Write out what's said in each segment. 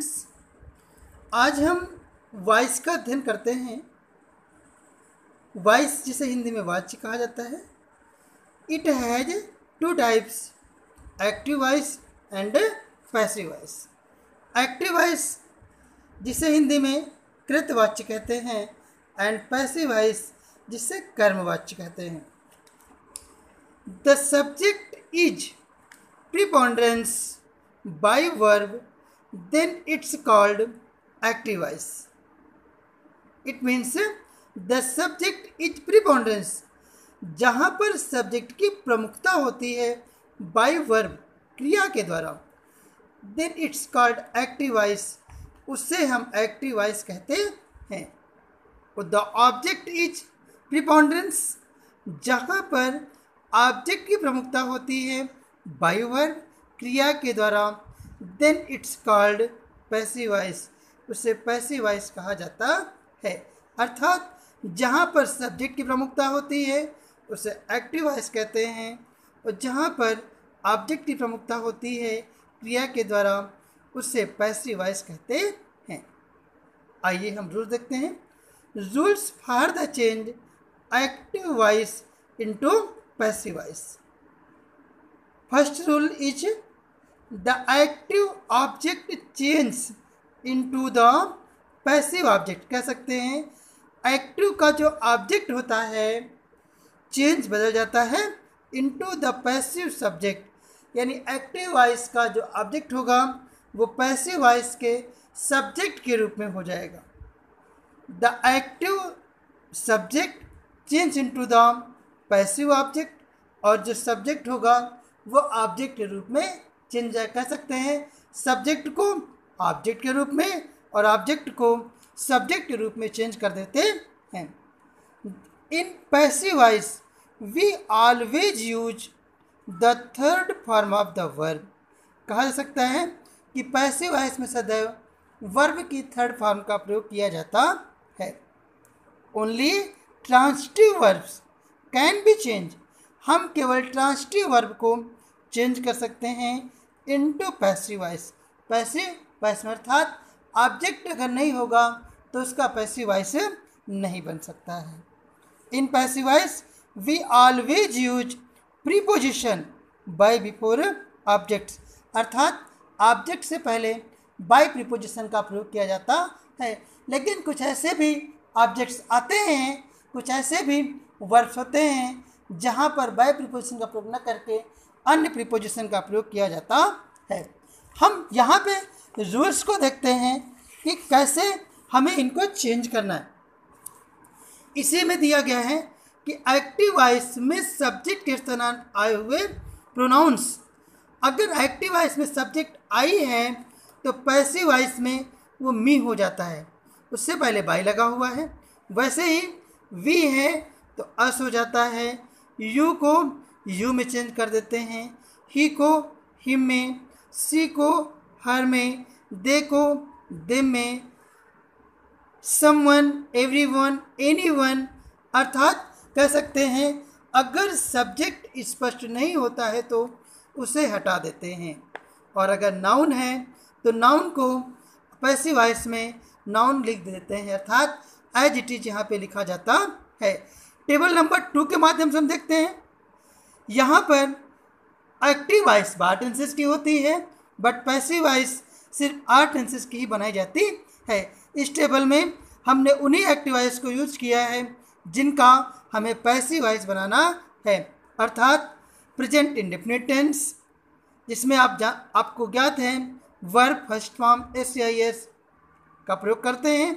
Students, आज हम voice का अध्ययन करते हैं। वॉइस जिसे हिंदी में वाच्य कहा जाता है। It has two types, active voice and passive voice. Active voice जिसे हिंदी में कृतवाच्य कहते हैं एंड पैसिव वॉइस जिसे कर्मवाच्य कहते हैं। The subject is preponderance by verb, then it's called active voice. It means the subject is preponderance, जहाँ पर सब्जेक्ट की प्रमुखता होती है by verb, क्रिया के द्वारा, then it's called active voice, उससे हम active voice कहते हैं। The object is preponderance, जहाँ पर ऑब्जेक्ट की प्रमुखता होती है by verb, क्रिया के द्वारा, then it's called passive voice, उसे पैसिव वॉइस कहा जाता है। अर्थात जहाँ पर सब्जेक्ट की प्रमुखता होती है उसे एक्टिव वॉइस कहते हैं, और जहाँ पर ऑब्जेक्ट की प्रमुखता होती है क्रिया के द्वारा उसे पैसिव वॉइस कहते हैं। आइए हम रूल देखते हैं। Rules for the change active voice into passive voice. First rule is the active object changes into the passive object। कह सकते हैं एक्टिव का जो ऑब्जेक्ट होता है चेंज बदल जाता है into the passive subject, यानी एक्टिव वॉइस का जो ऑब्जेक्ट होगा वो पैसिव वॉइस के सब्जेक्ट के रूप में हो जाएगा। The active subject change into the passive object, और जो सब्जेक्ट होगा वो ऑब्जेक्ट के रूप में चेंज कह सकते हैं सब्जेक्ट को ऑब्जेक्ट के रूप में और ऑब्जेक्ट को सब्जेक्ट के रूप में चेंज कर देते हैं। In passive voice we always use the third form of the verb. कहा जा सकता है कि पैसिव वॉइस में सदैव वर्ब की थर्ड फॉर्म का प्रयोग किया जाता है। Only transitive verbs can be change. हम केवल ट्रांसिटिव वर्ब को चेंज कर सकते हैं into passive voice. Passive voice में अर्थात ऑब्जेक्ट अगर नहीं होगा तो उसका पैसिव वॉइस नहीं बन सकता है। In passive voice we always use preposition by before objects, अर्थात ऑब्जेक्ट से पहले बाय प्रीपोजिशन का प्रयोग किया जाता है। लेकिन कुछ ऐसे भी ऑब्जेक्ट्स आते हैं, कुछ ऐसे भी वर्ब्स होते हैं जहाँ पर बाय प्रीपोजिशन का प्रयोग न करके अन्य प्रीपोजिशन का प्रयोग किया जाता है। हम यहाँ पे रूल्स को देखते हैं कि कैसे हमें इनको चेंज करना है। इसी में दिया गया है कि एक्टिव वॉइस में सब्जेक्ट के स्थान आए हुए प्रोनाउंस, अगर एक्टिव वॉइस में सब्जेक्ट आई है तो पैसिव वॉइस में वो मी हो जाता है, उससे पहले बाई लगा हुआ है। वैसे ही वी है तो अस हो जाता है, यू को यू में चेंज कर देते हैं, ही को हिम में, सी को हर में, दे को देम में, समवन, एवरीवन, एनीवन। अर्थात कह सकते हैं अगर सब्जेक्ट स्पष्ट नहीं होता है तो उसे हटा देते हैं, और अगर नाउन है तो नाउन को पैसिव वॉइस में नाउन लिख देते हैं, अर्थात एज इट इज यहाँ पे लिखा जाता है। टेबल नंबर 2 के माध्यम से हम देखते हैं। यहाँ पर एक्टिव वॉइस 12 टेंसेस की होती है, बट पैसिव वॉइस सिर्फ 8 टेंसेस की ही बनाई जाती है। इस टेबल में हमने उन्हीं एक्टिव वॉइस को यूज किया है जिनका हमें पैसिव वॉइस बनाना है, अर्थात प्रेजेंट इंडेफिनिट टेंस, जिसमें आपको ज्ञात है वर्ब फर्स्ट फॉर्म SIS का प्रयोग करते हैं।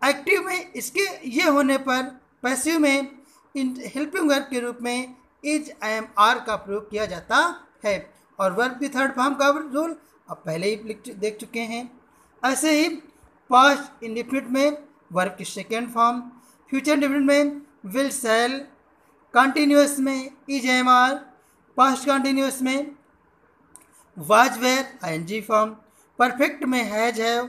एक्टिव में इसके ये होने पर पैसिव में इन हेल्पिंग वर्ब के रूप में इज, एम, आर का प्रयोग किया जाता है, और वर्ब की थर्ड फॉर्म का रूल अब पहले ही देख चुके हैं। ऐसे ही पास्ट इंडेफिनिट में वर्ब की सेकेंड फॉर्म, फ्यूचर इंडेफिनिट में विल, शैल, कंटिन्यूअस में is, am, are, past continuous में was, were, ING form, perfect में हैज, हैव,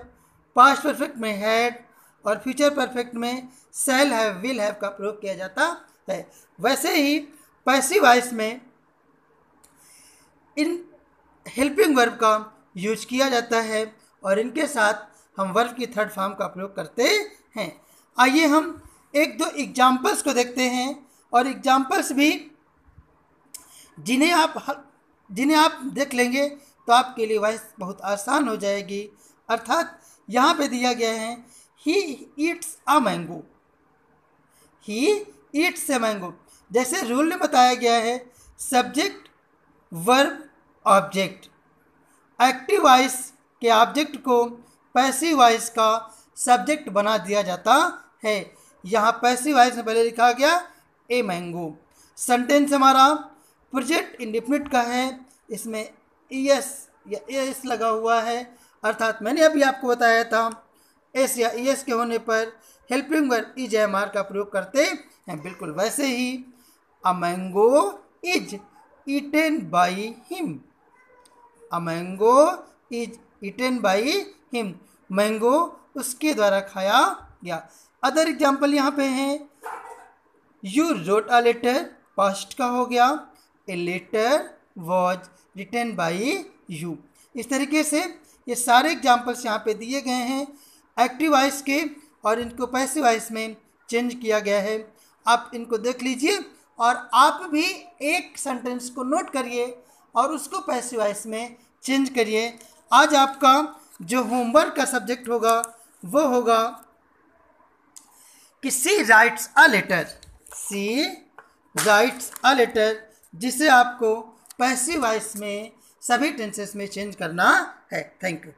पास्ट परफेक्ट में हैड, और फ्यूचर परफेक्ट में शैल हैव, विल हैव का प्रयोग किया जाता है। वैसे ही पैसिव वॉइस में इन हेल्पिंग वर्ब का यूज किया जाता है, और इनके साथ हम वर्ब की थर्ड फॉर्म का प्रयोग करते हैं। आइए हम एक दो एग्जाम्पल्स को देखते हैं, और एग्जाम्पल्स भी जिन्हें आप देख लेंगे तो आपके लिए वॉइस बहुत आसान हो जाएगी। अर्थात यहाँ पे दिया गया है he eats a mango, he eats a mango. जैसे रूल में बताया गया है subject verb object, active voice के ऑब्जेक्ट को पैसिव वॉइस का सब्जेक्ट बना दिया जाता है। यहाँ पैसिव वॉइस में पहले लिखा गया ए मैंगो। सेंटेंस हमारा प्रेजेंट इंडेफिनिट का है, इसमें एस या एस लगा हुआ है। अर्थात मैंने अभी आपको बताया था एस या एस के होने पर helping verb is am are का प्रयोग करते हैं। बिल्कुल वैसे ही a mango is eaten by him, a mango is eaten by him, mango उसके द्वारा खाया गया। अदर एग्जाम्पल यहाँ पे हैं यू रोट अ लेटर, पास्ट का हो गया, a letter was written by you. इस तरीके से ये सारे एग्जाम्पल्स यहाँ पे दिए गए हैं एक्टिव वॉइस के, और इनको पैसिव वॉइस में चेंज किया गया है। आप इनको देख लीजिए और आप भी एक सेंटेंस को नोट करिए और उसको पैसिव वॉइस में चेंज करिए। आज आपका जो होमवर्क का सब्जेक्ट होगा वो होगा कि she writes a letter, she writes a letter, जिसे आपको पैसिव वॉइस में सभी टेंसेस में चेंज करना है। Thank you.